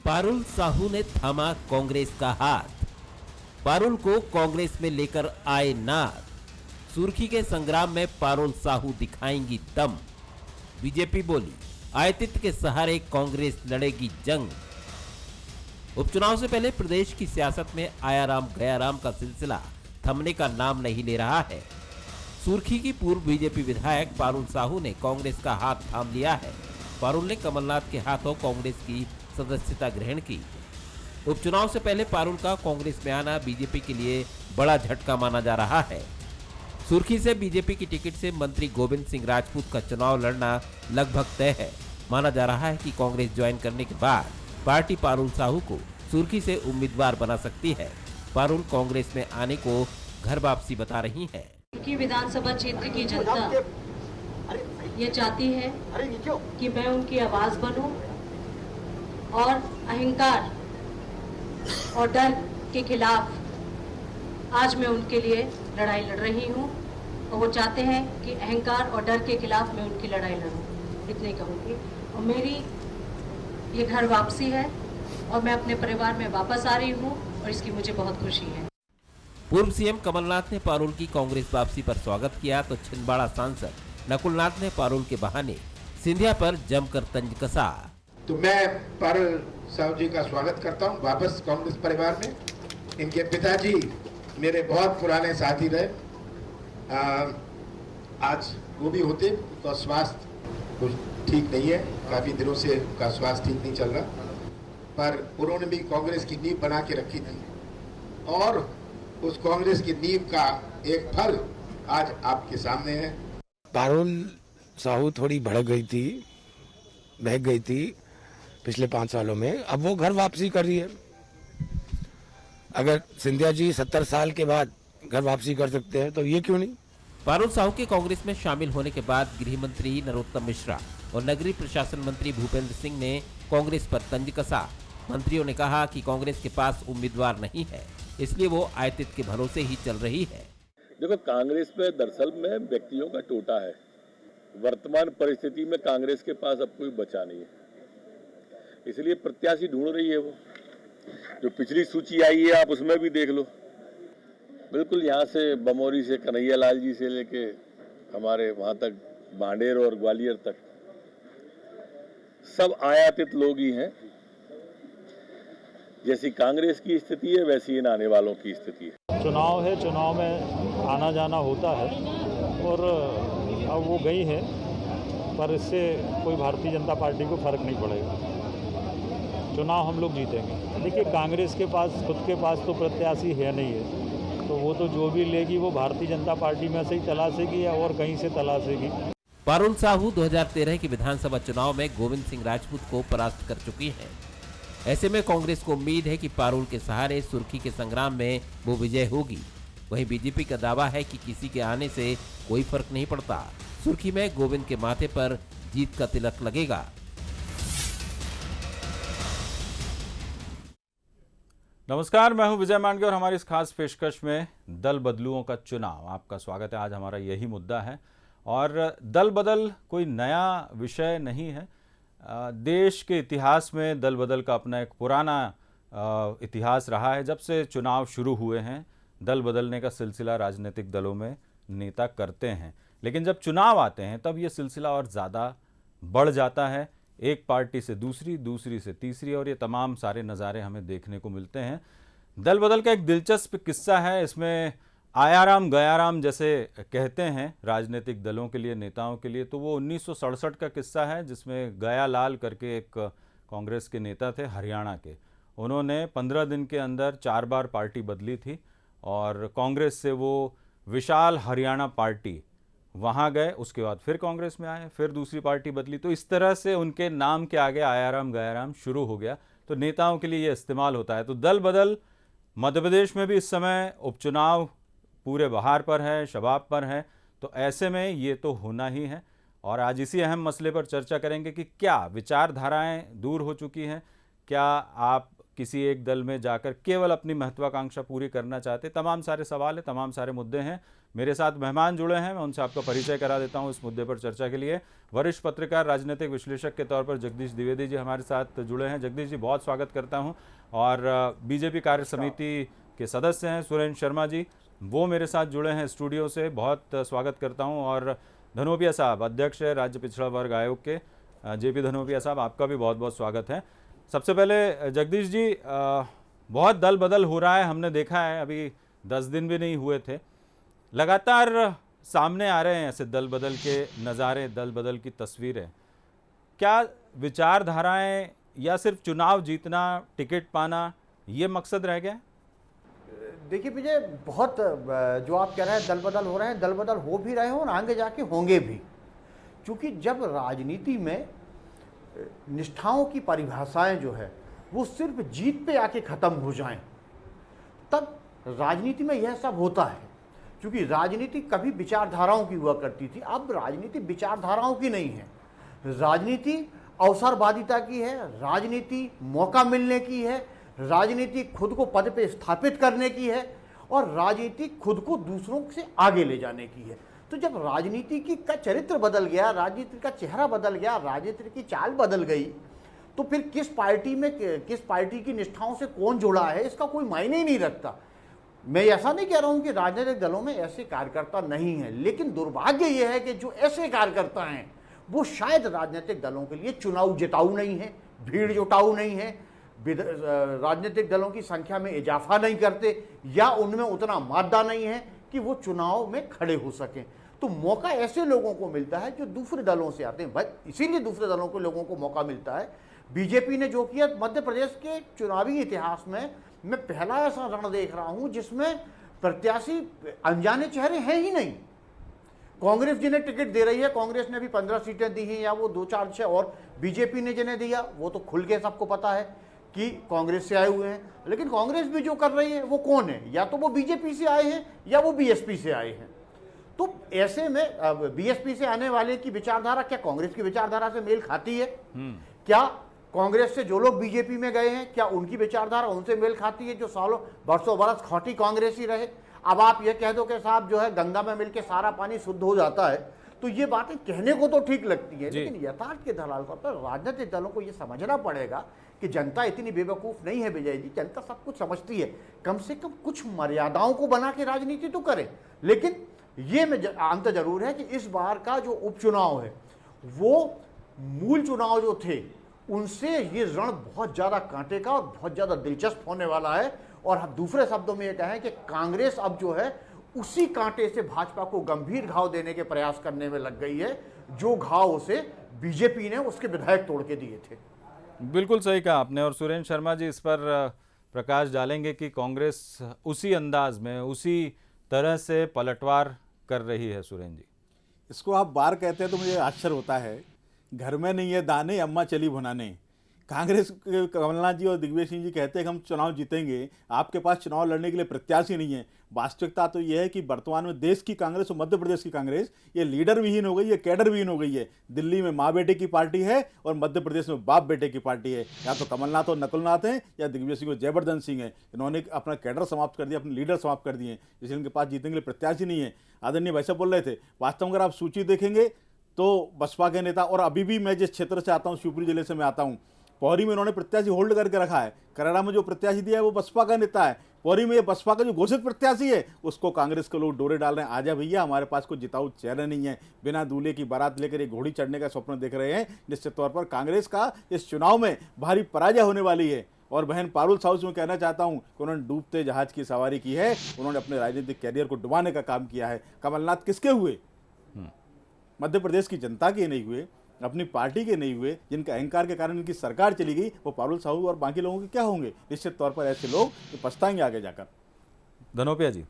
पारुल साहू ने थामा कांग्रेस का हाथ। पारुल को कांग्रेस में लेकर आए नाथ। सुर्खी के संग्राम में पारुल साहू दिखाएंगी दम। बीजेपी बोली, आयतित के सहारे कांग्रेस लड़ेगी जंग। उपचुनाव से पहले प्रदेश की सियासत में आया राम गया राम का सिलसिला थमने का नाम नहीं ले रहा है। सुर्खी की पूर्व बीजेपी विधायक पारुल साहू ने कांग्रेस का हाथ थाम लिया है। पारुल ने कमलनाथ के हाथों कांग्रेस की सदस्यता ग्रहण की। उपचुनाव से पहले पारुल का कांग्रेस में आना बीजेपी के लिए बड़ा झटका माना जा रहा है। सुर्खी से बीजेपी की टिकट से मंत्री गोविंद सिंह राजपूत का चुनाव लड़ना लगभग तय है। माना जा रहा है कि कांग्रेस ज्वाइन करने के बाद पार्टी पारुल साहू को सुर्खी से उम्मीदवार बना सकती है। पारुल कांग्रेस में आने को घर वापसी बता रही है। सुर्खी विधानसभा क्षेत्र की जनता ये चाहती है कि मैं उनकी आवाज बनूं और अहंकार और डर के खिलाफ आज मैं उनके लिए लड़ाई लड़ रही हूं और वो चाहते हैं कि अहंकार और डर के खिलाफ मैं उनकी लड़ाई लड़ूं। इतने कहूंगी। और मेरी ये घर वापसी है और मैं अपने परिवार में वापस आ रही हूं और इसकी मुझे बहुत खुशी है। पूर्व सीएम कमलनाथ ने पारुल की कांग्रेस वापसी पर स्वागत किया तो छिंदवाड़ा सांसद नकुलनाथ ने पारुल के बहाने सिंधिया पर जमकर तंज कसा। तो मैं पारुल साहू जी का स्वागत करता हूं वापस कांग्रेस परिवार में। इनके पिताजी मेरे बहुत पुराने साथी रहे। आज वो भी होते, उनका स्वास्थ्य कुछ ठीक नहीं है, काफी दिनों से उनका स्वास्थ्य ठीक नहीं चल रहा, पर उन्होंने भी कांग्रेस की नींव बना के रखी थी और उस कांग्रेस की नींव का एक फल आज आपके सामने है। पारुल साहू थोड़ी भड़क गई थी, बहक गई थी पिछले 5 सालों में। अब वो घर वापसी कर रही है। अगर सिंधिया जी 70 साल के बाद घर वापसी कर सकते हैं तो ये क्यों नहीं। पारुल साहू के कांग्रेस में शामिल होने के बाद गृह मंत्री नरोत्तम मिश्रा और नगरीय प्रशासन मंत्री भूपेंद्र सिंह ने कांग्रेस पर तंज कसा। मंत्रियों ने कहा कि कांग्रेस के पास उम्मीदवार नहीं है, इसलिए वो आयतित के भरोसे ही चल रही है। देखो, कांग्रेस में दरअसल में व्यक्तियों का टोटा है। वर्तमान परिस्थिति में कांग्रेस के पास अब कोई बचा नहीं है, इसलिए प्रत्याशी ढूंढ रही है। वो जो पिछली सूची आई है आप उसमें भी देख लो, बिल्कुल यहाँ से बमोरी से कन्हैया लाल जी से लेके हमारे वहां तक भांडेर और ग्वालियर तक सब आयातित लोग ही हैं। जैसी कांग्रेस की स्थिति है वैसी इन आने वालों की स्थिति है। चुनाव है, चुनाव में आना जाना होता है और अब वो गई है, पर इससे कोई भारतीय जनता पार्टी को फर्क नहीं पड़ेगा। चुनाव हम लोग जीतेंगे। देखिए, कांग्रेस के पास खुद के पास तो प्रत्याशी है नहीं है, तो वो तो जो भी लेगी वो भारतीय जनता पार्टी में से ही तलाशेगी या और कहीं से तलाशेगी। पारुल साहू 2013 के विधानसभा चुनाव में गोविंद सिंह राजपूत को परास्त कर चुकी हैं। ऐसे में कांग्रेस को उम्मीद है कि पारुल के सहारे सुर्खी के संग्राम में वो विजय होगी। वहीं बीजेपी का दावा है कि किसी के आने से कोई फर्क नहीं पड़ता, सुर्खी में गोविंद के माथे पर जीत का तिलक लगेगा। नमस्कार, मैं हूं विजय मांडगे और हमारी इस खास पेशकश में दल बदलुओं का चुनाव आपका स्वागत है। आज हमारा यही मुद्दा है और दल बदल कोई नया विषय नहीं है। देश के इतिहास में दल बदल का अपना एक पुराना इतिहास रहा है। जब से चुनाव शुरू हुए हैं दल बदलने का सिलसिला राजनीतिक दलों में नेता करते हैं, लेकिन जब चुनाव आते हैं तब ये सिलसिला और ज़्यादा बढ़ जाता है। एक पार्टी से दूसरी, दूसरी से तीसरी, और ये तमाम सारे नज़ारे हमें देखने को मिलते हैं। दल बदल का एक दिलचस्प किस्सा है। इसमें आयाराम गयाराम जैसे कहते हैं राजनीतिक दलों के लिए, नेताओं के लिए, तो वो 1967 का किस्सा है जिसमें गया लाल करके एक कांग्रेस के नेता थे हरियाणा के। उन्होंने 15 दिन के अंदर 4 बार पार्टी बदली थी और कांग्रेस से वो विशाल हरियाणा पार्टी वहाँ गए, उसके बाद फिर कांग्रेस में आए, फिर दूसरी पार्टी बदली। तो इस तरह से उनके नाम के आगे आयाराम गयाराम शुरू हो गया। तो नेताओं के लिए ये इस्तेमाल होता है। तो दल बदल मध्य प्रदेश में भी इस समय उपचुनाव पूरे बहार पर है, शबाब पर है, तो ऐसे में ये तो होना ही है। और आज इसी अहम मसले पर चर्चा करेंगे कि क्या विचारधाराएं दूर हो चुकी हैं, क्या आप किसी एक दल में जाकर केवल अपनी महत्वाकांक्षा पूरी करना चाहते। तमाम सारे सवाल हैं, तमाम सारे मुद्दे हैं। मेरे साथ मेहमान जुड़े हैं, मैं उनसे आपका परिचय करा देता हूं इस मुद्दे पर चर्चा के लिए। वरिष्ठ पत्रकार, राजनीतिक विश्लेषक के तौर पर जगदीश द्विवेदी जी हमारे साथ जुड़े हैं। जगदीश जी, बहुत स्वागत करता हूं। और बीजेपी कार्य समिति के सदस्य हैं सुरेंद्र शर्मा जी, वो मेरे साथ जुड़े हैं स्टूडियो से, बहुत स्वागत करता हूँ। और धनोपिया साहब, अध्यक्ष है राज्य पिछड़ा वर्ग आयोग के, जेपी धनोपिया साहब, आपका भी बहुत बहुत स्वागत है। सबसे पहले जगदीश जी, बहुत दल बदल हो रहा है, हमने देखा है, अभी 10 दिन भी नहीं हुए थे, लगातार सामने आ रहे हैं ऐसे दल बदल के नज़ारे, दल बदल की तस्वीरें। क्या विचारधाराएं या सिर्फ चुनाव जीतना, टिकट पाना, ये मकसद रह गया? देखिए विजय, बहुत जो आप कह रहे हैं दल बदल हो रहे हैं, दल बदल हो भी रहे हैं और आगे जाके होंगे भी। क्योंकि जब राजनीति में निष्ठाओं की परिभाषाएं जो है वो सिर्फ जीत पे आके ख़त्म हो जाएं, तब राजनीति में यह सब होता है। क्योंकि राजनीति कभी विचारधाराओं की हुआ करती थी, अब राजनीति विचारधाराओं की नहीं है। राजनीति अवसरवादिता की है, राजनीति मौका मिलने की है, राजनीति खुद को पद पे स्थापित करने की है और राजनीति खुद को दूसरों से आगे ले जाने की है। तो जब राजनीति का चरित्र बदल गया, राजनीति का चेहरा बदल गया, राजनीति की चाल बदल गई, तो फिर किस पार्टी की निष्ठाओं से कौन जुड़ा है इसका कोई मायने ही नहीं रखता। मैं ऐसा नहीं कह रहा हूं कि राजनीतिक दलों में ऐसे कार्यकर्ता नहीं है, लेकिन दुर्भाग्य यह है कि जो ऐसे कार्यकर्ता हैं वो शायद राजनीतिक दलों के लिए चुनाव जिताऊ नहीं है, भीड़ जुटाऊ नहीं है, राजनीतिक दलों की संख्या में इजाफा नहीं करते, या उनमें उतना मादा नहीं है कि वो चुनाव में खड़े हो सकें। तो मौका ऐसे लोगों को मिलता है जो दूसरे दलों से आते हैं, भाई इसीलिए दूसरे दलों के लोगों को मौका मिलता है। बीजेपी ने जो किया मध्य प्रदेश के चुनावी इतिहास में, मैं पहला ऐसा रण देख रहा हूं जिसमें प्रत्याशी अनजाने चेहरे हैं ही नहीं। कांग्रेस जिन्हें टिकट दे रही है, कांग्रेस ने भी 15 सीटें दी हैं या वो 2-4-6, और बीजेपी ने जिन्हें दिया वो तो खुल के सबको पता है कि कांग्रेस से आए हुए हैं। लेकिन कांग्रेस भी जो कर रही है वो कौन है, या तो वो बीजेपी से आए हैं या वो बीएसपी से आए हैं। तो ऐसे में बीएसपी से आने वाले की विचारधारा क्या कांग्रेस की विचारधारा से मेल खाती है? क्या कांग्रेस से जो लोग बीजेपी में गए हैं, क्या उनकी विचारधारा उनसे मेल खाती है जो सालों बरसों बरस खाटी कांग्रेसी रहे? अब आप ये कह दो कि साहब जो है गंगा में मिलके सारा पानी शुद्ध हो जाता है, तो ये बातें कहने को तो ठीक लगती है, लेकिन यथार्थ के आधार पर राजनीतिक दलों को ये समझना पड़ेगा कि जनता इतनी बेवकूफ़ नहीं है विजय जी, जनता सब कुछ समझती है। कम से कम कुछ मर्यादाओं को बना के राजनीति तो करे। लेकिन ये में अंतर जरूर है कि इस बार का जो उपचुनाव है वो मूल चुनाव जो थे उनसे ये रण बहुत ज़्यादा कांटे का और बहुत ज़्यादा दिलचस्प होने वाला है। और दूसरे शब्दों में ये कहें कि कांग्रेस अब जो है उसी कांटे से भाजपा को गंभीर घाव देने के प्रयास करने में लग गई है, जो घाव उसे बीजेपी ने उसके विधायक तोड़ के दिए थे। बिल्कुल सही कहा आपने। और सुरेंद्र शर्मा जी इस पर प्रकाश डालेंगे कि कांग्रेस उसी अंदाज में, उसी तरह से पलटवार कर रही है। सुरेंद्र जी, इसको आप बार कहते हैं तो मुझे आश्चर्य होता है। घर में नहीं है दाने, अम्मा चली भुनाने। कांग्रेस के कमलनाथ जी और दिग्विजय सिंह जी कहते हैं कि हम चुनाव जीतेंगे, आपके पास चुनाव लड़ने के लिए प्रत्याशी नहीं है। वास्तविकता तो यह है कि वर्तमान में देश की कांग्रेस और मध्य प्रदेश की कांग्रेस ये लीडर विहीन हो गई है, कैडर विहीन हो गई है। दिल्ली में माँ बेटे की पार्टी है और मध्य प्रदेश में बाप बेटे की पार्टी है। या तो कमलनाथ और नकुलनाथ हैं या दिग्विजय सिंह और जयवर्धन सिंह हैं। इन्होंने अपना कैडर समाप्त कर दिया, अपने लीडर समाप्त कर दिए, इसलिए इनके पास जीतने के लिए प्रत्याशी नहीं है। आदरणीय भाई साहब बोल रहे थे, वास्तव में अगर आप सूची देखेंगे तो बसपा के नेता, और अभी भी मैं जिस क्षेत्र से आता हूँ, शिवपुरी जिले से मैं आता हूँ, पौरी में इन्होंने प्रत्याशी होल्ड करके रखा है। करेड़ा में जो प्रत्याशी दिया है वो बसपा का नेता है। पौरी में ये बसपा का जो घोषित प्रत्याशी है उसको कांग्रेस के लोग डोरे डाल रहे हैं। आजा भैया, हमारे पास कोई जिताऊ चेहरा नहीं है। बिना दूल्हे की बारात लेकर एक घोड़ी चढ़ने का स्वप्न देख रहे हैं। निश्चित तौर पर कांग्रेस का इस चुनाव में भारी पराजय होने वाली है। और बहन पारुल साहू से मैं कहना चाहता हूं कि उन्होंने डूबते जहाज की सवारी की है, उन्होंने अपने राजनीतिक कैरियर को डुबाने का काम किया है। कमलनाथ किसके हुए? मध्य प्रदेश की जनता के नहीं हुए, अपनी पार्टी के नहीं हुए। जिनके अहंकार के कारण इनकी सरकार चली गई, वो पारुल साहू और बाकी लोगों के क्या होंगे? निश्चित तौर पर ऐसे लोग पछताएंगे आगे जाकर। धनोपिया जी।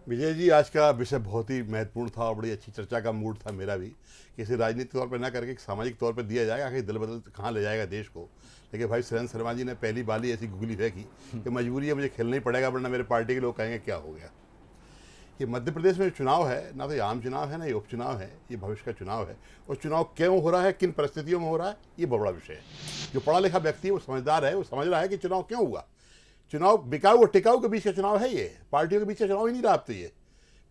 विजय जी, आज का विषय बहुत ही महत्वपूर्ण था और बड़ी अच्छी चर्चा का मूड था मेरा भी। किसी राजनीतिक तौर पर ना करके एक सामाजिक तौर पर दिया जाएगा कि दल बदल कहाँ ले जाएगा देश को। लेकिन भाई सुरेंद्र शर्मा जी ने पहली बार ही ऐसी गुगली फेंकी कि मजबूरी है, मुझे खेलना ही पड़ेगा वरना मेरे पार्टी के लोग कहेंगे क्या हो गया। ये मध्य प्रदेश में चुनाव है, ना तो ये आम चुनाव है ना ये उपचुनाव है, ये भविष्य का चुनाव है। और चुनाव क्यों हो रहा है, किन परिस्थितियों में हो रहा है, ये बहुत बड़ा विषय है। जो पढ़ा लिखा व्यक्ति है वो समझदार है, वो समझ रहा है कि चुनाव क्यों हुआ। चुनाव बिकाऊ और टिकाऊ के बीच का चुनाव है, ये पार्टियों के बीच का चुनाव ही नहीं रहा। अब तो ये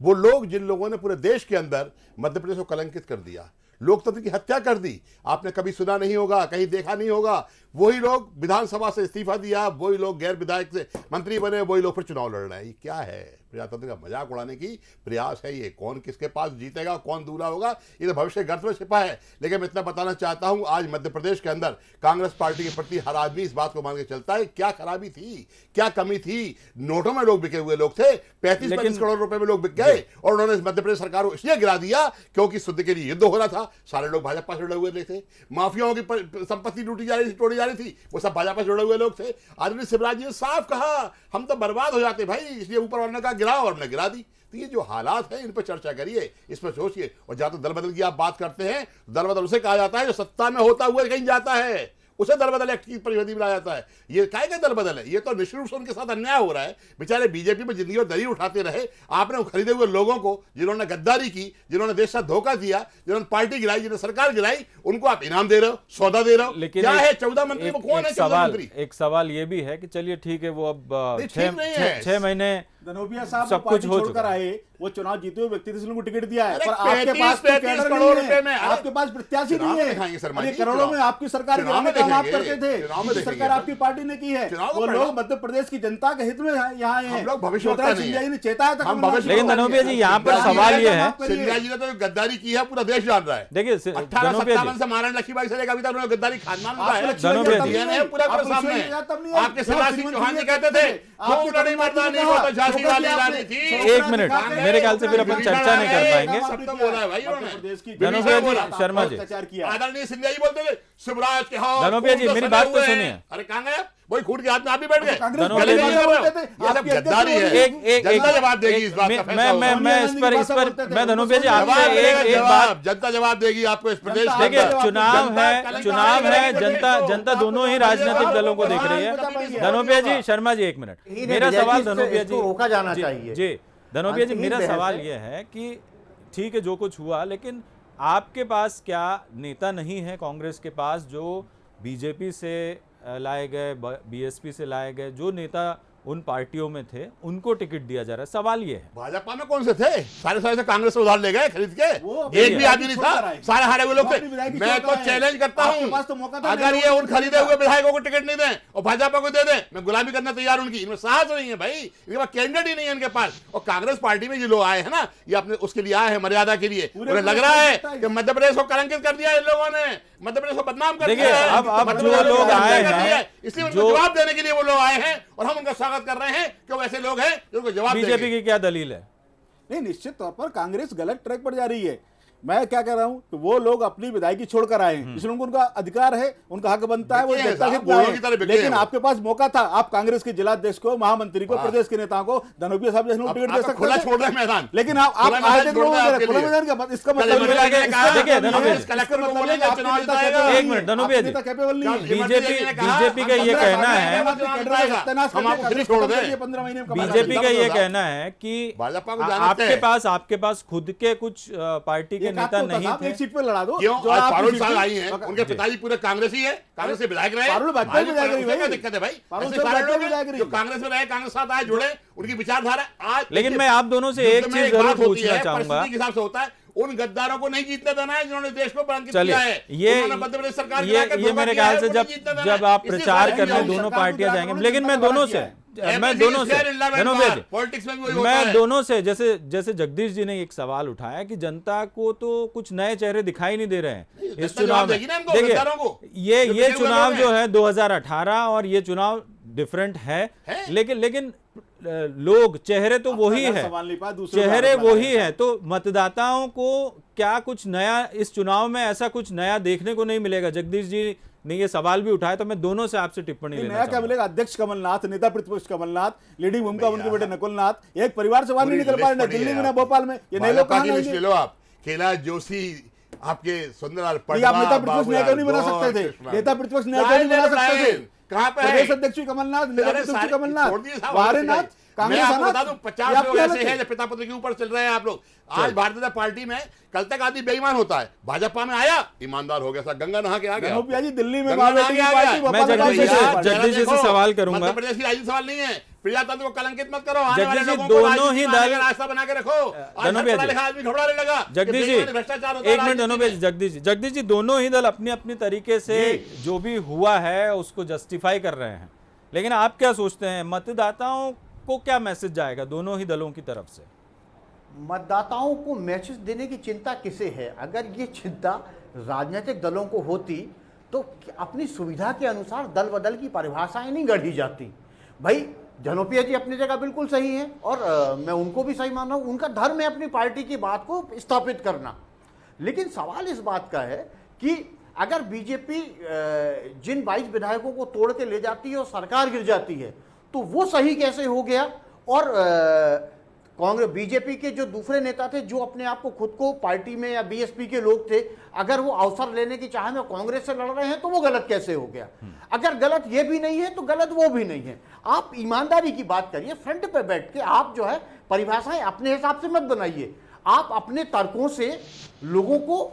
वो लोग जिन लोगों ने पूरे देश के अंदर मध्य प्रदेश को कलंकित कर दिया, लोकतंत्र की हत्या कर दी, आपने कभी सुना नहीं होगा, कहीं देखा नहीं होगा, वही लोग विधानसभा से इस्तीफा दिया, वही लोग गैर विधायक से मंत्री बने, वही लोग फिर चुनाव लड़ रहे हैं। ये क्या है? प्रजातंत्र का मजाक उड़ाने की प्रयास है ये। कौन किसके पास जीतेगा, कौन दूल्हा होगा, ये तो भविष्य गर्त में छिपा है। लेकिन मैं इतना बताना चाहता हूं, आज मध्य प्रदेश के अंदर कांग्रेस पार्टी के प्रति हर आदमी इस बात को मान के चलता है क्या खराबी थी, क्या कमी थी। नोटों में लोग बिके हुए लोग थे, 35-35 करोड़ रुपए में लोग बिक गए, और उन्होंने मध्य प्रदेश सरकार को इसलिए गिरा दिया क्योंकि शुद्ध के लिए युद्ध हो रहा था, सारे लोग भाजपा से जुड़े हुए थे, माफियाओं की संपत्ति लूटी जा रही थी, तोड़ी जा रही थी, वो सब भाजपा से जुड़े हुए लोग थे। आदरणीय शिवराज जी ने साफ कहा हम तो बर्बाद हो जाते भाई, इसलिए ऊपर वाले ने कहा गिराओ, और हमने गिरा दी। तो ये जो हालात हैं इन पर चर्चा करिए, इस पर सोचिए। और जहां तो दल बदल की आप बात करते हैं, दल बदल उसे कहा जाता है जो सत्ता में होता हुआ कहीं जाता है, उसे दल बदल एक्ट की परिधि में लाया जाता है। ये काय का दल बदल है? ये तो निश्चित रूप से उनके साथ अन्याय हो रहा है। बेचारे बीजेपी में जिंदगी और दरी उठाते रहे, आपने खरीदे हुए लोगों को, जिन्होंने गद्दारी की, जिन्होंने देश का धोखा दिया, जिन्होंने पार्टी गिराई, जिन्होंने सरकार गिराई, उनको आप इनाम दे रहे हो, सौदा दे रहे हो। लेकिन क्या है 14 मंत्री, वो कौन है 14 मंत्री? एक सवाल ये भी है कि चलिए ठीक है, वो अब ठीक नहीं है। 6 महीने धनोपिया साहब सब पार्टी कुछ हो छोड़कर चुका। आए, वो चुनाव जीते हुए व्यक्ति थे, इसलिए उनको टिकट दिया है, अरे पर आपके 35 पास तो कैडर करोड़ नहीं रुपए है, में, आपके पास प्रत्याशी चुनाव नहीं में है। दिखाएंगे शर्मा अरे जी, करोड़ों में आपकी सरकार चुनाव गिराने में का काम आप देखेंगे, करते थे, चुनाव में ये देखेंगे सरकार आपकी पार्टी ने की है। चुनाव को वो परिणाम- लोग मध्य प्रदेश की जनता के हित में यहाँ आए हैं। हम लोग भविष्यवक्ता नहीं सिंधिया है। जी ने चेताया था, हम भविष्य- लेकिन धनोपिया जी यहाँ पर सवाल ये है, सिंधिया जी ने तो गद्दारी की है, पूरा देश जान रहा है। देखिए 1857 से महाराणा लक्ष्मीबाई से लेकर अभी तक उन्होंने गद्दारी खानदान का है। धनोपिया जी, DNA पूरा पूरा सामने है। आपके शिवराज सिंह चौहान जी कहते थे खूब लड़ी मर्दानी, वो तो झांसी वाली रानी थी। एक मिनट, मेरे ख्याल से फिर अपन चर्चा नहीं कर पाएंगे। सब तो बोला है भाई उन्होंने। धनोपिया जी, शर्मा जी, आदरणीय सिंधिया जी बोलते थे शिवराज के हाथ धनोपिया जी, खून मेरी सने बात तो हुए सुनिए। हैं। अरे कहां गए आप? वही खून के हाथ में आप भी बैठ गए। धनोपिया जी, ये सब गद्दारी है। जनता जवाब देगी इस बात का फैसला होगा। मैं इस पर मैं धनोपिया जी आपसे जवाब देगा, एक बात, जवाब जनता जवाब देगी आपको इस प्रदेश के देखिए अंदर। चुनाव है, जनता दोनों ही राजनीतिक दलों को देख रही है। धनोपिया जी, शर्मा जी, एक मिनट, मेरा सवाल धनोपिया जी, रोका जाना चाहिए जी धनोपिया जी, यही मेरा बहस सवाल है। यह है कि ठीक है जो कुछ हुआ, लेकिन आपके पास क्या नेता नहीं है कांग्रेस के पास जो बीजेपी से लाए गए, बीएसपी से लाए गए, जो नेता उन पार्टियों में थे उनको टिकट दिया जा रहा है? सवाल ये है। भाजपा में कौन से थे? सारे से कांग्रेस से उधार ले गए खरीद के, एक भी आदमी नहीं था, सारे हारे हुए लोग थे। मैं तो चैलेंज करता हूं, अगर ये उन खरीदे हुए विधायकों को टिकट नहीं दें और भाजपा को दे दें, मैं गुलामी करना तैयार हूं। उनकी इनमें साहस नहीं है भाई, इनके पास कैंडिडेट ही नहीं है इनके पास। और कांग्रेस पार्टी में जो लोग आए हैं ना, ये अपने उसके लिए आए हैं, मर्यादा के लिए। उन्हें लग रहा है कि मध्य प्रदेश को कलंकित कर दिया इन लोगों ने, मध्य प्रदेश को बदनाम कर दिया है। अब जो लोग आए हैं, इसलिए उनको जवाब देने के लिए वो लोग आए हैं और हम उनका स्वागत कर रहे हैं कि वो ऐसे लोग हैं जो उनको जवाब देंगे। बीजेपी की क्या दलील है? नहीं, निश्चित तौर पर कांग्रेस गलत ट्रैक पर जा रही है। मैं क्या कह रहा हूं कि वो लोग अपनी विधायकी छोड़कर आए हैं, इसलिए उनका अधिकार है, उनका हक बनता है, वो जनता के हित में आए। लेकिन आपके पास मौका था, आप कांग्रेस के जिलाध्यक्ष को, महामंत्री को, प्रदेश के नेताओं को, धनोपिया साहब जैसे टिकट दे सकते खुला छोड़ रहे हैं मैदान। लेकिन आप आए थे लोगों के खुला मैदान का इसका मतलब देखिए एक मिनट, धनोपिया जी, कैपेबल नहीं है। बीजेपी का ये कहना है, बीजेपी का ये कहना है कि आपके पास खुद के कुछ पार्टी के नेता नहीं थे। एक सीट पे लड़ा दो। क्यों? आज पारुल साहब आई हैं, उनके पिताजी पूरे कांग्रेस ही है, कांग्रेस से विधायक रहे। पारुल भाजपा में जाएगी भाई, क्या दिक्कत है भाई? पारुल ऐसे साहब सारे भाजपा लोग में हैं जाएगी। जो कांग्रेस में रहे, कांग्रेस साथ आए, जुड़े, उनकी विचारधारा आज। लेकिन मैं आप दोनों से एक चीज जरूर पूछना चाहूंगा, परिस्थिति के हिसाब से होता है, उन गद्दारों को नहीं जीतने देना है जिन्होंने देश को कलंकित चलिए, किया है। ये मेरे ख्याल से जब आप प्रचार करने दोनों पार्टियां जाएंगे, लेकिन मैं दोनों से जैसे जगदीश जी ने एक सवाल उठाया कि जनता को तो कुछ नए चेहरे दिखाई नहीं दे रहे हैं इस चुनाव में। देखिए ये चुनाव जो है 2018 और ये चुनाव डिफरेंट है, लेकिन लोग चेहरे तो वही है, चेहरे वही है, तो मतदाताओं को क्या कुछ नया इस चुनाव में ऐसा कुछ नया देखने को नहीं मिलेगा? जगदीश जी ने ये सवाल भी उठाया, तो मैं दोनों से आपसे टिप्पणी लेना नया क्या मिलेगा? अध्यक्ष कमलनाथ, नेता प्रतिपक्ष कमलनाथ, लीडिंग भूमिका उनके बेटे नकुलनाथ, एक परिवार से बाहर नहीं निकल पा रहे, दिल्ली में ना भोपाल में। ये नए लोग कहां आएंगे? लो आप कैलाश जोशी, आपके सुंदरलाल पटवा, आप नेता प्रतिपक्ष नया क्यों नहीं बना सकते थे? नेता प्रतिपक्ष नया क्यों नहीं बना सकते थे? कहां पे प्रदेश अध्यक्ष कमलनाथ, नेता प्रतिपक्ष कमलनाथ, वारेनाथ, मैं आपको बता दूं 50 लोग ऐसे हैं जो पिता पुत्र के ऊपर चल रहे हैं आप लोग। आज भारतीय जनता पार्टी में कल तक आदमी बेईमान होता है, भाजपा में आया ईमानदार हो गया, सब गंगा नहा के आ गया। जी दिल्ली में मैं जगदीश जी से सवाल करूंगा। मध्य प्रदेश की राजनीति सवाल नहीं है, प्रजातंत्र को कलंकित मत करो। आने वाले जगदीश जी, लोगों को दोनों ही राजनीति में दल रास्ता बना के रखो। आज धनोपिया पढ़ा जी, लिखा आदमी घबराने लगा। जगदीश जी, भ्रष्टाचार होता है एक मिनट राजनीति धनोपिया में। जी, जगदीश जी, दोनों ही दल अपनी अपनी तरीके से जो भी हुआ है उसको जस्टिफाई कर रहे हैं, लेकिन आप क्या सोचते हैं मतदाताओं को क्या मैसेज जाएगा दोनों ही दलों की तरफ से? मतदाताओं को मैसेज देने की चिंता किसे है? अगर ये चिंता राजनीतिक दलों को होती तो अपनी सुविधा के अनुसार दल बदल की परिभाषाएं नहीं गढ़ी जाती। भाई धनोपिया जी अपनी जगह बिल्कुल सही है और मैं उनको भी सही मान रहा हूं, उनका धर्म है अपनी पार्टी की बात को स्थापित करना। लेकिन सवाल इस बात का है कि अगर बीजेपी जिन 22 विधायकों को तोड़ के ले जाती है और सरकार गिर जाती है तो वो सही कैसे हो गया? और कांग्रेस बीजेपी के जो दूसरे नेता थे जो अपने आप को खुद को पार्टी में या बीएसपी के लोग थे, अगर वो अवसर लेने की चाह में कांग्रेस से लड़ रहे हैं तो वो गलत कैसे हो गया? अगर गलत ये भी नहीं है तो गलत वो भी नहीं है। आप ईमानदारी की बात करिए, फ्रंट पे बैठ के आप जो है परिभाषाएं अपने हिसाब से मत बनाइए। आप अपने तर्कों से लोगों को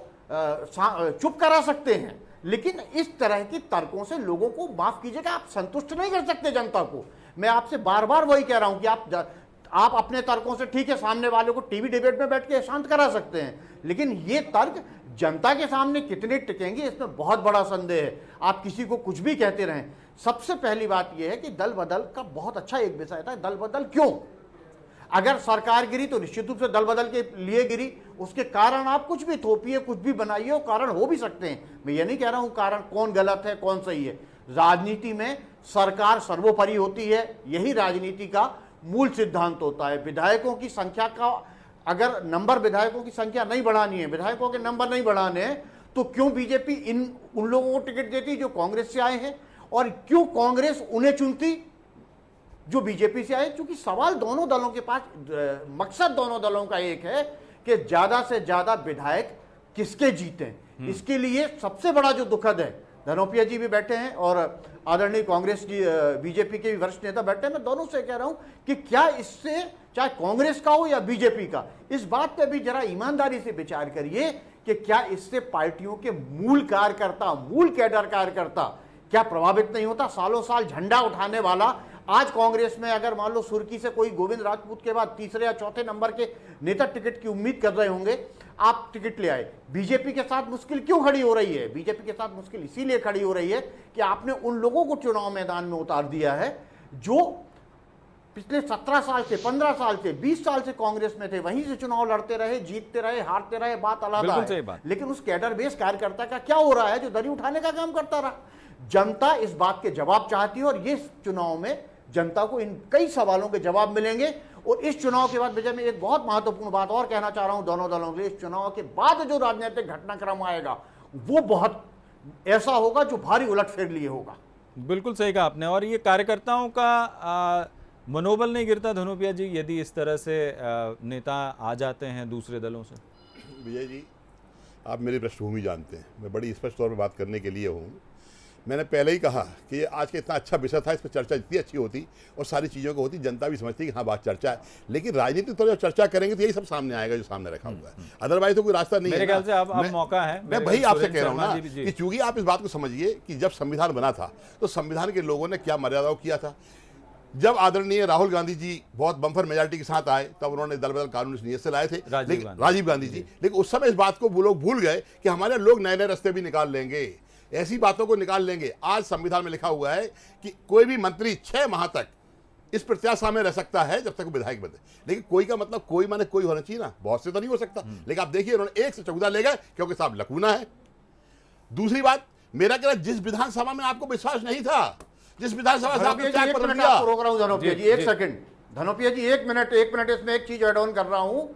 चुप करा सकते हैं, लेकिन इस तरह की तर्कों से लोगों को, माफ कीजिएगा, आप संतुष्ट नहीं कर सकते जनता को। मैं आपसे बार बार वही कह रहा हूं कि आप अपने तर्कों से ठीक है सामने वाले को टीवी डिबेट में बैठ के शांत करा सकते हैं, लेकिन ये तर्क जनता के सामने कितने टिकेंगे इसमें बहुत बड़ा संदेह है। आप किसी को कुछ भी कहते रहें। सबसे पहली बात यह है कि दल बदल का बहुत अच्छा एक विषय था, दल बदल क्यों? अगर सरकार गिरी तो निश्चित रूप से दल बदल के लिए गिरी, उसके कारण आप कुछ भी थोपिए, कुछ भी बनाइए, और कारण हो भी सकते हैं। मैं ये नहीं कह रहा हूं कारण कौन गलत है कौन सही है। राजनीति में सरकार सर्वोपरि होती है, यही राजनीति का मूल सिद्धांत होता है। विधायकों की संख्या का अगर नंबर, विधायकों की संख्या नहीं बढ़ानी है, विधायकों के नंबर नहीं बढ़ाने हैं, तो क्यों बीजेपी उन लोगों को टिकट देती जो कांग्रेस से आए हैं, और क्यों कांग्रेस उन्हें चुनती जो बीजेपी से आए? क्योंकि सवाल दोनों दलों के पास, मकसद दोनों दलों का एक है कि ज्यादा से ज्यादा विधायक किसके जीते। इसके लिए सबसे बड़ा जो दुखद है, धनोपिया जी भी बैठे हैं और आदरणीय कांग्रेस की बीजेपी के भी वरिष्ठ नेता बैठे हैं, मैं दोनों से कह रहा हूं कि क्या इससे, चाहे कांग्रेस का हो या बीजेपी का, इस बात पे भी जरा ईमानदारी से विचार करिए कि क्या इससे पार्टियों के मूल कार्यकर्ता, मूल कैडर कार्यकर्ता क्या प्रभावित नहीं होता? सालों साल झंडा उठाने वाला आज कांग्रेस में अगर मान लो सुर्खी से कोई गोविंद राजपूत के बाद तीसरे या चौथे नंबर के नेता टिकट की उम्मीद कर रहे होंगे, आप टिकट ले आए। बीजेपी के साथ मुश्किल क्यों खड़ी हो रही है? बीजेपी के साथ मुश्किल इसीलिए खड़ी हो रही है कि आपने उन लोगों को चुनाव मैदान में उतार दिया है जो पिछले 17 साल से, 15 साल से, 20 साल से कांग्रेस में थे, वहीं से चुनाव लड़ते रहे, जीतते रहे, हारते रहे, बात अलग है। लेकिन उस कैडर बेस कार्यकर्ता का क्या हो रहा है जो दरी उठाने का काम करता रहा? जनता इस बात के जवाब चाहती है और ये चुनाव में जनता को इन कई सवालों के जवाब मिलेंगे। और इस चुनाव के बाद विजय में एक बहुत महत्वपूर्ण बात और कहना चाह रहा हूं दोनों दलों के लिए, इस चुनाव के बाद जो राजनीतिक घटनाक्रम आएगा वो बहुत ऐसा होगा जो भारी उलटफेर लिए होगा। बिल्कुल सही कहा आपने। और ये कार्यकर्ताओं का मनोबल नहीं गिरता धनोपिया जी यदि इस तरह से नेता आ जाते हैं दूसरे दलों से? विजय जी, आप मेरी पृष्ठभूमि जानते हैं, मैं बड़ी स्पष्ट तौर पर बात करने के लिए हूँ। मैंने पहले ही कहा कि आज का इतना अच्छा विषय था, इस पर चर्चा इतनी अच्छी होती और सारी चीज़ों को होती, जनता भी समझती कि हाँ बात चर्चा है, लेकिन राजनीतिक तौर पर जब चर्चा करेंगे तो यही सब सामने आएगा जो सामने रखा हुआ है। अदरवाइज तो कोई रास्ता नहीं है। मेरे ख्याल से अब मौका है। मैं वही आपसे कह रहा हूँ ना कि चूंकि आप इस बात को समझिए कि जब संविधान बना था तो संविधान के लोगों ने क्या मर्यादाओं किया था। जब आदरणीय राहुल गांधी जी बहुत बम्पर मेजॉरिटी के साथ आए तब उन्होंने दल बदल कानून इस नीयत से लाए थे, राजीव गांधी जी। लेकिन उस समय इस बात को वो लोग भूल गए कि हमारे लोग नए नए रास्ते भी निकाल लेंगे, ऐसी बातों को निकाल लेंगे। आज संविधान में लिखा हुआ है कि कोई भी मंत्री 6 माह तक इस प्रत्याशा में रह सकता है जब तक वो विधायक बने। लेकिन कोई का मतलब कोई माने कोई होना चाहिए ना, बहुत से तो नहीं हो सकता। लेकिन आप देखिए उन्होंने 1 से 14 ले गए क्योंकि साहब लकूना है। दूसरी बात, मेरा कहना, जिस विधानसभा में आपको विश्वास नहीं था, जिस विधानसभा से आपने त्याग पत्र दिया। रोक रहा हूं धनोपिया जी, एक सेकंड धनोपिया जी, एक मिनट इसमें एक चीज ऐड ऑन कर रहा हूं।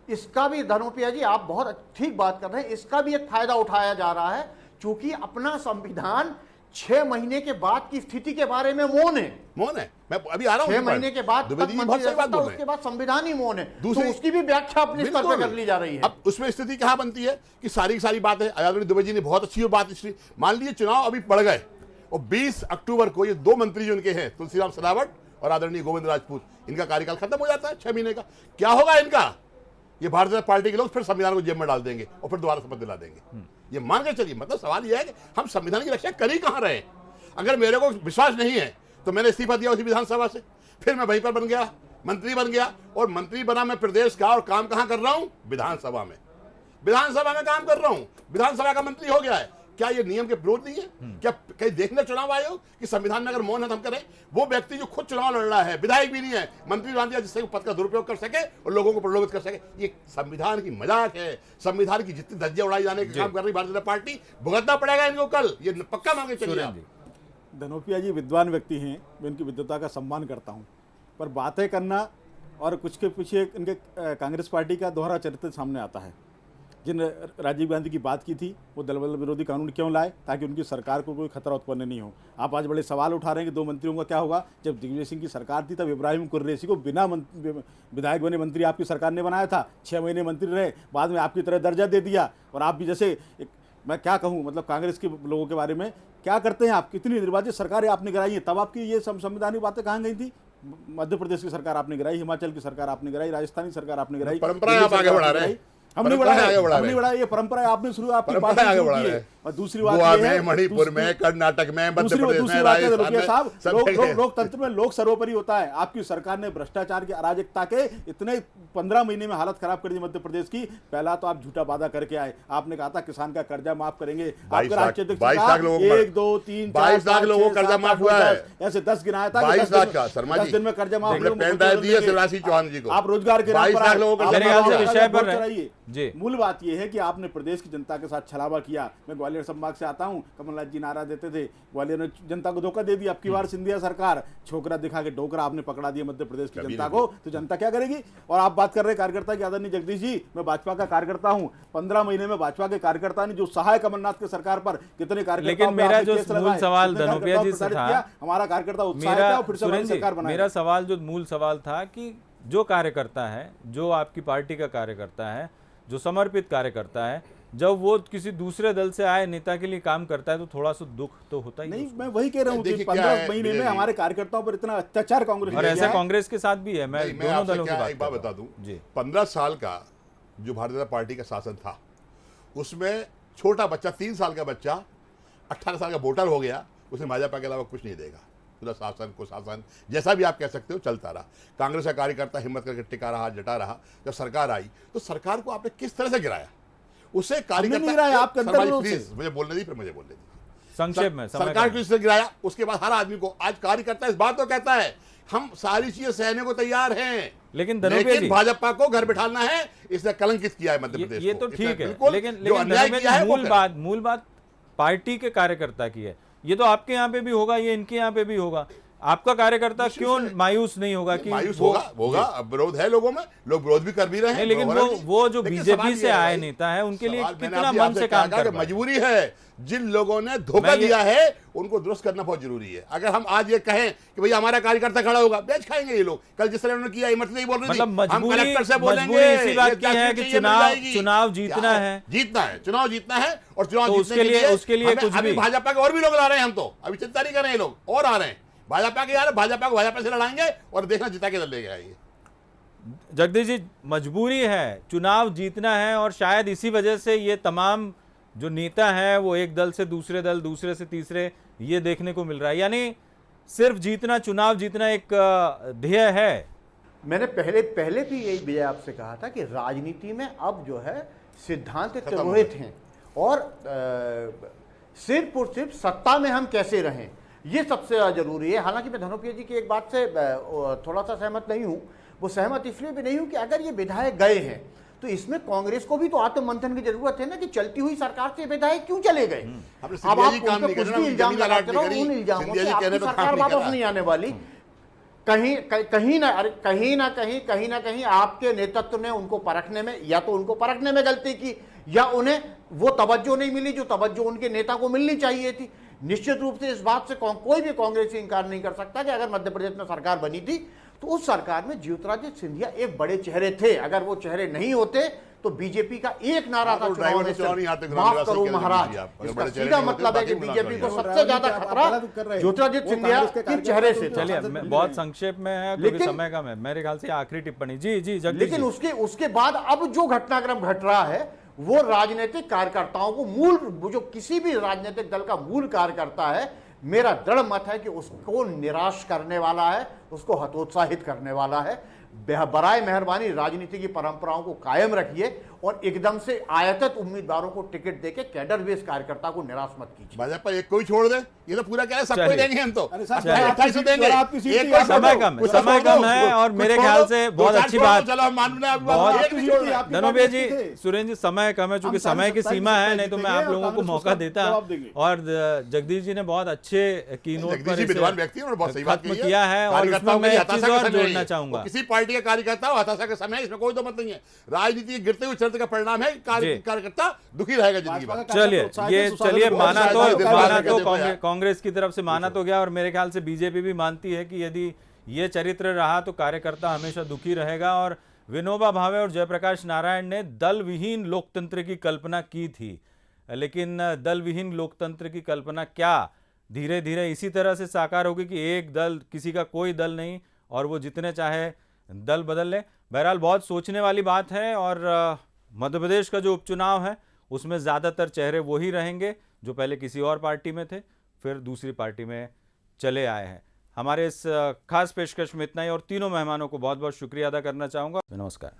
इसका भी धनोपिया जी आप बहुत ठीक बात कर रहे हैं, इसका भी एक फायदा उठाया जा रहा है क्योंकि अपना संविधान 6 महीने के बाद की स्थिति के बारे में मौन है। मैं अभी आ रहा हूं। 6 महीने के बाद उसके बाद संविधान ही मौन है, दूसरी उसकी भी व्याख्या अपने स्तर पर कर ली जा रही है। अब उसमें स्थिति कहां बनती है कि सारी की सारी बात है। आदरणीय दुबे जी ने बहुत अच्छी बात इसलिए, मान लीजिए चुनाव अभी पड़ गए और 20 अक्टूबर को ये 2 मंत्री जो उनके हैं, तुलसीराम सिलावट और आदरणीय गोविंद राजपूत, इनका कार्यकाल खत्म हो जाता है 6 महीने का। क्या होगा इनका? ये भारतीय जनता पार्टी के लोग फिर संविधान को जेब में डाल देंगे और फिर दोबारा शपथ दिला देंगे। ये मान के चलिए, मतलब सवाल ये है कि हम संविधान की रक्षा कर ही कहां रहे। अगर मेरे को विश्वास नहीं है तो मैंने इस्तीफा दिया उसी विधानसभा से, फिर मैं वहीं पर बन गया, मंत्री बन गया, और मंत्री बना मैं प्रदेश का, और काम कहां कर रहा हूं? विधानसभा में। विधानसभा में काम कर रहा हूं, विधानसभा का मंत्री हो गया है। क्या ये नियम के विरोध नहीं है? क्या कहीं देखने चुनाव आयोग कि संविधान में अगर मौन है तो हम करें? वो व्यक्ति जो खुद चुनाव लड़ रहा है, विधायक भी नहीं है, मंत्री बना दिया जिससे वो पद का दुरुपयोग कर सके और लोगों को प्रलोभित कर सके। ये संविधान की मजाक है। संविधान की जितनी धज्जियां उड़ाई जाने का काम कर रही भारतीय जनता पार्टी, भुगतना पड़ेगा इनको कल, ये पक्का मांगे चलिए आप। धनोपिया जी विद्वान व्यक्ति हैं, मैं उनकी विद्वता का सम्मान करता हूं, पर बातें करना और कुछ के पीछे इनके कांग्रेस पार्टी का दोहरा चरित्र सामने आता है। जिन राजीव गांधी की बात की थी, वो दल बदल विरोधी कानून क्यों लाए? ताकि उनकी सरकार को कोई खतरा उत्पन्न नहीं हो। आप आज बड़े सवाल उठा रहे हैं कि 2 मंत्रियों का क्या होगा। जब दिग्विजय सिंह की सरकार थी तब इब्राहिम कुरैशी को बिना विधायक बने मंत्री आपकी सरकार ने बनाया था। 6 महीने मंत्री रहे, बाद में आपकी तरह दर्जा दे दिया। और आप भी जैसे मैं क्या कहूँ, मतलब कांग्रेस के लोगों के बारे में क्या करते हैं आप? कितनी निर्वाचित सरकारें आपने गिराई है, तब आपकी ये संवैधानिक बातें कहाँ गई थी? मध्य प्रदेश की सरकार आपने गिराई, हिमाचल की सरकार आपने गिराई, राजस्थान की सरकार आपने गिराई। परंपरा आप आगे बढ़ा रहे हैं। हमने बढ़ाया, ये परंपरा आपने शुरू, आपकी बात आगे बढ़ा रहे हैं। और दूसरी बात ये है, मणिपुर में, कर्नाटक में, मध्य प्रदेश में, राजस्थान में, लोकतंत्र में लोक सर्वोपरि होता है। आपकी सरकार ने भ्रष्टाचार की, अराजकता के इतने 15 महीने में हालत खराब कर दी मध्य प्रदेश की। पहला तो आप झूठा वादा करके आए, आपने कहा था किसान का कर्जा माफ करेंगे। आपके राष्ट्रीय अध्यक्ष 1 2 3 22 लाख लोगों का कर्जा माफ हुआ है, ऐसे 10 गिनाया था। 22 लाख का शर्मा जी 10 दिन में कर्जा माफ शिवराज सिंह चौहान जी को। आप रोजगार के 22 लाख लोगों का कराइए। मूल बात यह है कि आपने प्रदेश की जनता के साथ छलावा किया। मैं ग्वालियर संभाग से आता हूं, कमलनाथ जी नारा देते थे, ग्वालियर ने जनता को धोखा दे दिया। अब की बार सिंधिया सरकार छोकरा दिखा के डोकरा आपने पकड़ा दिया मध्य प्रदेश की जनता को, तो जनता क्या करेगी? और आप बात कर रहे हैं कार्यकर्ता की। आदरणीय जगदीश जी, मैं भाजपा का कार्यकर्ता हूं, 15 महीने में भाजपा के कार्यकर्ता ने जो सहाय कमलनाथ के सरकार पर कितने कार्यकर्ता, लेकिन मेरा जो मूल सवाल धनोपिया जी से था, हमारा कार्यकर्ता उत्साहित है और फिर से सरकार बनाएगा। मेरा सवाल जो मूल सवाल था कि जो कार्यकर्ता है, जो आपकी पार्टी का कार्यकर्ता है, जो समर्पित कार्यकर्ता है, जब वो किसी दूसरे दल से आए नेता के लिए काम करता है तो थोड़ा सा दुख तो होता ही नहीं। मैं वही कह रहा हूँ कि 15 महीने में हमारे कार्यकर्ताओं पर इतना अत्याचार कांग्रेस, और ऐसा कांग्रेस के साथ भी है। मैं दोनों दलों की एक बात बता दूं, 15 साल का जो भारतीय जनता पार्टी का शासन था, उसमें छोटा बच्चा, 3 साल का बच्चा 18 साल का वोटर हो गया, उसे भाजपा के अलावा कुछ नहीं देगा। पूरा शासन को शासन जैसा भी आप कह सकते हो चलता रहा। कांग्रेस का कार्यकर्ता हिम्मत करके टिका रहा, डटा रहा। जब सरकार आई तो सरकार को आपने किस तरह से गिराया? उसे कार्यकर्ता, आप प्लीज मुझे बोलने दी, फिर मुझे बोलने दी संक्षेप में। सरकार को इससे गिराया, उसके बाद हर आदमी को आज कार्यकर्ता इस बात को कहता है हम सारी चीजें सहने को तैयार हैं, लेकिन भाजपा को घर बिठाना है, इसने कलंकित किया है मध्य प्रदेश। ये तो ठीक है, लेकिन मूल बात पार्टी के कार्यकर्ता की है। ये तो आपके यहाँ पे भी होगा, ये इनके यहाँ पे भी होगा। आपका कार्यकर्ता क्यों मायूस नहीं होगा? कि मायूस होगा। विरोध है लोगों में, लोग विरोध भी कर भी रहे हैं, लेकिन वो जो बीजेपी से आए नेता है उनके लिए कितना मन से काम कर, मजबूरी है। जिन लोगों ने धोखा दिया है उनको दुरुस्त करना बहुत जरूरी है। अगर हम आज ये कहें कि भैया हमारा कार्यकर्ता खड़ा होगा, बेच खाएंगे ये लोग। कल जिस तरह उन्होंने किया, इमरती नहीं बोल रही थी, हम कलेक्टर से बोलेंगे इसी बात की है कि चुनाव जीतना है, चुनाव जीतना है। और चुनाव जीतने के लिए उसके लिए कुछ भी भाजपा के और भी लोग ला रहे हैं। हम तो अभी चिंता नहीं कर रहे हैं, लोग और आ रहे हैं भाजपा के। यार भाजपा को भाजपा से लड़ाएंगे और देखना जिता के दल लेके आएंगे। जगदीश जी, मजबूरी है, चुनाव जीतना है, और शायद इसी वजह से ये तमाम जो नेता है वो एक दल से दूसरे दल, दूसरे से तीसरे, ये देखने को मिल रहा है। यानी सिर्फ जीतना, चुनाव जीतना एक ध्येय है। मैंने पहले भी यही विजय आपसे कहा था कि राजनीति में अब जो है सिद्धांत तिरोहित हैं, और सिर्फ और सिर्फ सत्ता में हम कैसे रहें, ये सबसे जरूरी है। हालांकि मैं धनोपिया जी की एक बात से थोड़ा सा सहमत नहीं हूं। वो सहमत इसलिए भी नहीं हूं कि अगर ये विधायक गए हैं तो इसमें कांग्रेस को भी तो आत्ममंथन की जरूरत है ना, कि चलती हुई सरकार से विधायक क्यों चले गए। अब आप उन पे कुछ भी इल्जाम लगाते रहो, उन इल्जामों से आपकी सरकार वापस नहीं आने वाली। कहीं ना कहीं आपके नेतृत्व ने उनको परखने में, या तो उनको परखने में गलती की, या उन्हें वो तवज्जो नहीं मिली जो तवज्जो उनके नेता को मिलनी चाहिए थी। निश्चित रूप से इस बात से कोई भी कांग्रेसी इंकार नहीं कर सकता कि अगर मध्य प्रदेश में सरकार बनी थी तो उस सरकार में ज्योतिरादित्य सिंधिया एक बड़े चेहरे थे। अगर वो चेहरे नहीं होते तो बीजेपी का एक नारा था, माफ करो महाराज। इसका सीधा मतलब है कि बीजेपी को सबसे ज्यादा खतरा ज्योतिरादित्य सिंधिया के चेहरे से। चलिए, बहुत संक्षेप में है क्योंकि समय कम है, मेरे ख्याल से आखिरी टिप्पणी। जी जगदीश। लेकिन उसके बाद अब जो घटनाक्रम घट रहा है वो राजनीतिक कार्यकर्ताओं को, जो किसी भी राजनीतिक दल का मूल कार्यकर्ता है, मेरा दृढ़ मत है कि उसको निराश करने वाला है, उसको हतोत्साहित करने वाला है। बराए मेहरबानी राजनीति की परंपराओं को कायम रखिए और एकदम से आयातित उम्मीदवारों को टिकट देके कैडर बेस कार्यकर्ता को निराश मत कीजिए। भाजपा एक को ही छोड़ दे, ये तो पूरा क्या है, सबको चलिए। देंगे हम तो। अरे साहब, 28 देंगे, आपकी सीट एक थी, को आप समय छोड़ो, कम है, कुछ समय छोड़ो, कम है और कुछ मेरे छोड़ो, ख्याल से दो बहुत चार अच्छी छोड़ो, बात। चलो हम मान रहे हैं, बहुत एक भी छोड़ रहे हैं। धनोबे जी, थे। सुरेंद्र जी समय कम है, चूंकि हम समय की 27 सीमा है, से नहीं तो मैं जीतेंगे आप लोगों और को कांग्रेस मौका उसका देता। जवाब देंगे। और जगदीश जी ने बहुत अच्छे कीनोट जगदीश पर जी इसे विद्वान व्यक्ति हैं, उन्होंने बहुत सही बात खत्म कही है। किया है और उसमें कार्यकर्ताओं के मैं लिए एक चीज हताशा का और समय नहीं जोड़ना है। चाहूंगा। वो किसी पार्टी का कार्यकर्ता हो, हताशा का समय है, इसमें कोई दो मत नहीं है। राजनीति के गिरते हुए चरित्र का परिणाम है, कार्यकर्ता दुखी रहेगा जिंदगी भर। चलिए ये चलिए माना तो यार। कांग्रेस की तरफ से माना तो गया और मेरे ख्याल से बीजेपी भी मानती है कि यदि ये चरित्र रहा तो कार्यकर्ता हमेशा दुखी रहेगा। और विनोबा भावे और जयप्रकाश नारायण ने दल विहीन लोकतंत्र की कल्पना की थी, लेकिन दल विहीन लोकतंत्र की कल्पना क्या धीरे धीरे इसी तरह से साकार होगी कि एक दल, किसी का कोई दल नहीं और वो जितने चाहे दल बदल ले। बहरहाल बहुत सोचने वाली बात है और मध्य प्रदेश का जो उपचुनाव है उसमें ज़्यादातर चेहरे वही रहेंगे जो पहले किसी और पार्टी में थे, फिर दूसरी पार्टी में चले आए हैं। हमारे इस खास पेशकश में इतना ही और तीनों मेहमानों को बहुत बहुत शुक्रिया अदा करना चाहूँगा। नमस्कार।